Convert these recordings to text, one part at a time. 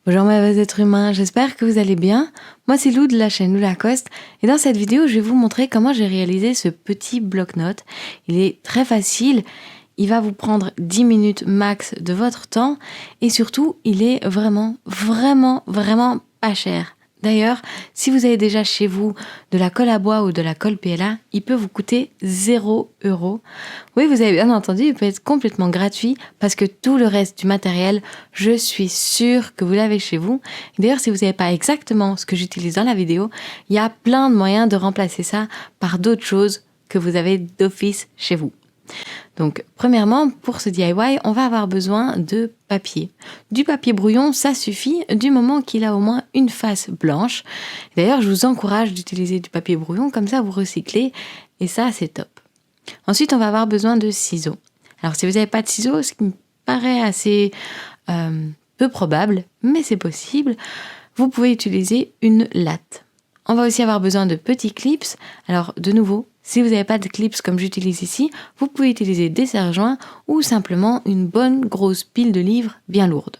Bonjour mes êtres humains, j'espère que vous allez bien. Moi c'est Lou de la chaîne Lou Lacoste et dans cette vidéo je vais vous montrer comment j'ai réalisé ce petit bloc-notes. Il est très facile, il va vous prendre 10 minutes max de votre temps et surtout il est vraiment pas cher. D'ailleurs, si vous avez déjà chez vous de la colle à bois ou de la colle PLA, il peut vous coûter 0 €. Oui, vous avez bien entendu, il peut être complètement gratuit parce que tout le reste du matériel, je suis sûre que vous l'avez chez vous. D'ailleurs, si vous n'avez pas exactement ce que j'utilise dans la vidéo, il y a plein de moyens de remplacer ça par d'autres choses que vous avez d'office chez vous. Donc, premièrement, pour ce DIY, on va avoir besoin de papier. Du papier brouillon, ça suffit du moment qu'il a au moins une face blanche. D'ailleurs, je vous encourage d'utiliser du papier brouillon, comme ça vous recyclez et ça, c'est top. Ensuite, on va avoir besoin de ciseaux. Alors, si vous n'avez pas de ciseaux, ce qui me paraît assez peu probable, mais c'est possible, vous pouvez utiliser une latte. On va aussi avoir besoin de petits clips. Alors, de nouveau, si vous n'avez pas de clips comme j'utilise ici, vous pouvez utiliser des serre-joints ou simplement une bonne grosse pile de livres bien lourde.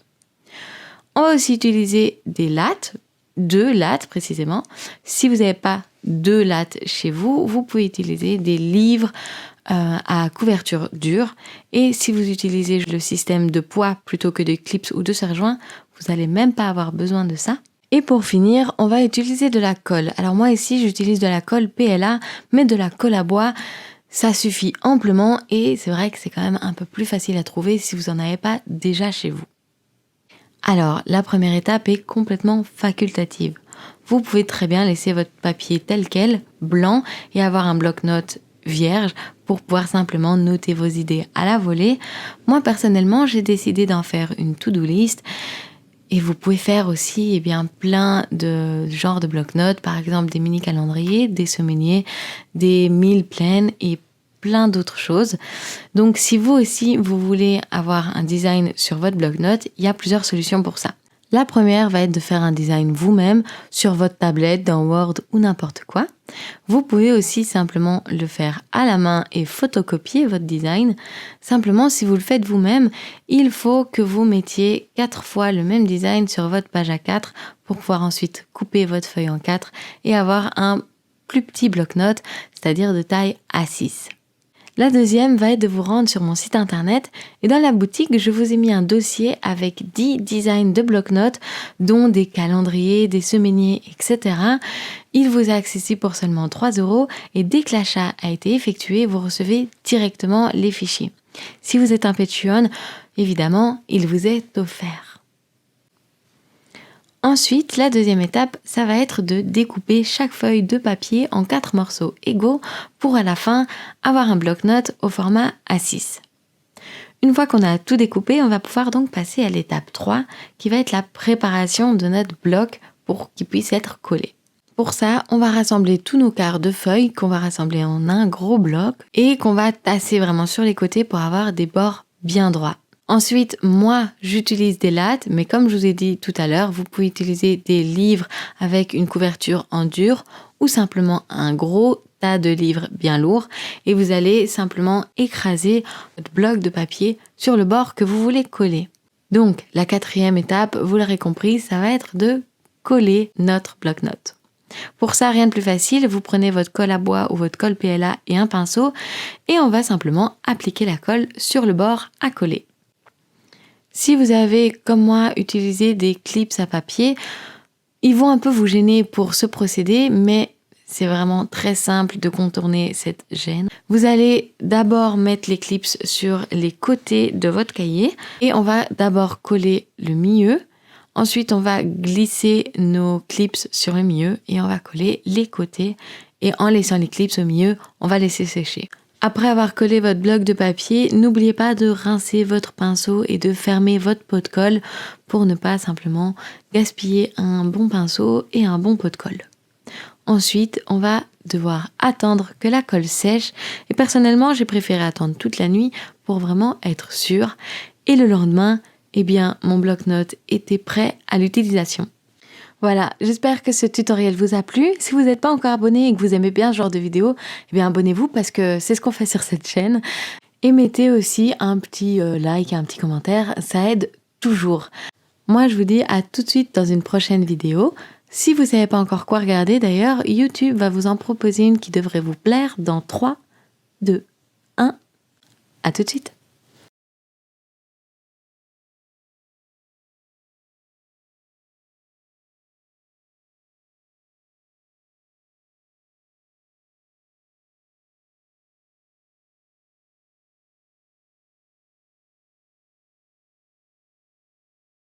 On va aussi utiliser des lattes, 2 lattes précisément. Si vous n'avez pas 2 lattes chez vous, vous pouvez utiliser des livres à couverture dure. Et si vous utilisez le système de poids plutôt que de clips ou de serre-joints, vous n'allez même pas avoir besoin de ça. Et pour finir, on va utiliser de la colle. Alors moi ici, j'utilise de la colle PLA, mais de la colle à bois, ça suffit amplement et c'est vrai que c'est quand même un peu plus facile à trouver si vous n'en avez pas déjà chez vous. Alors, la première étape est complètement facultative. Vous pouvez très bien laisser votre papier tel quel, blanc, et avoir un bloc-notes vierge pour pouvoir simplement noter vos idées à la volée. Moi, personnellement, j'ai décidé d'en faire une to-do list. Et vous pouvez faire aussi plein de genres de bloc-notes, par exemple des mini-calendriers, des semainiers, des milles pleines et plein d'autres choses. Donc si vous aussi, vous voulez avoir un design sur votre bloc-notes, il y a plusieurs solutions pour ça. La première va être de faire un design vous-même sur votre tablette, dans Word ou n'importe quoi. Vous pouvez aussi simplement le faire à la main et photocopier votre design. Simplement, si vous le faites vous-même, il faut que vous mettiez 4 fois le même design sur votre page A4 pour pouvoir ensuite couper votre feuille en 4 et avoir un plus petit bloc-notes, c'est-à-dire de taille A6. La deuxième va être de vous rendre sur mon site internet et dans la boutique, je vous ai mis un dossier avec 10 designs de bloc-notes, dont des calendriers, des semainiers, etc. Il vous est accessible pour seulement 3 € et dès que l'achat a été effectué, vous recevez directement les fichiers. Si vous êtes un Patreon, évidemment, il vous est offert. Ensuite, la deuxième étape, ça va être de découper chaque feuille de papier en 4 morceaux égaux pour à la fin avoir un bloc-notes au format A6. Une fois qu'on a tout découpé, on va pouvoir donc passer à l'étape 3 qui va être la préparation de notre bloc pour qu'il puisse être collé. Pour ça, on va rassembler tous nos quarts de feuilles qu'on va rassembler en un gros bloc et qu'on va tasser vraiment sur les côtés pour avoir des bords bien droits. Ensuite, moi, j'utilise des lattes, mais comme je vous ai dit tout à l'heure, vous pouvez utiliser des livres avec une couverture en dur ou simplement un gros tas de livres bien lourds et vous allez simplement écraser votre bloc de papier sur le bord que vous voulez coller. Donc, la 4e étape, vous l'aurez compris, ça va être de coller notre bloc-notes. Pour ça, rien de plus facile, vous prenez votre colle à bois ou votre colle PLA et un pinceau et on va simplement appliquer la colle sur le bord à coller. Si vous avez, comme moi, utilisé des clips à papier, ils vont un peu vous gêner pour ce procédé, mais c'est vraiment très simple de contourner cette gêne. Vous allez d'abord mettre les clips sur les côtés de votre cahier et on va d'abord coller le milieu. Ensuite, on va glisser nos clips sur le milieu et on va coller les côtés. Et en laissant les clips au milieu, on va laisser sécher. Après avoir collé votre bloc de papier, n'oubliez pas de rincer votre pinceau et de fermer votre pot de colle pour ne pas simplement gaspiller un bon pinceau et un bon pot de colle. Ensuite, on va devoir attendre que la colle sèche et personnellement, j'ai préféré attendre toute la nuit pour vraiment être sûre. Et le lendemain, mon bloc-notes était prêt à l'utilisation. Voilà, j'espère que ce tutoriel vous a plu. Si vous n'êtes pas encore abonné et que vous aimez bien ce genre de vidéo, abonnez-vous parce que c'est ce qu'on fait sur cette chaîne. Et mettez aussi un petit like, un petit commentaire, ça aide toujours. Moi, je vous dis à tout de suite dans une prochaine vidéo. Si vous ne savez pas encore quoi regarder, d'ailleurs, YouTube va vous en proposer une qui devrait vous plaire dans 3, 2, 1. À tout de suite.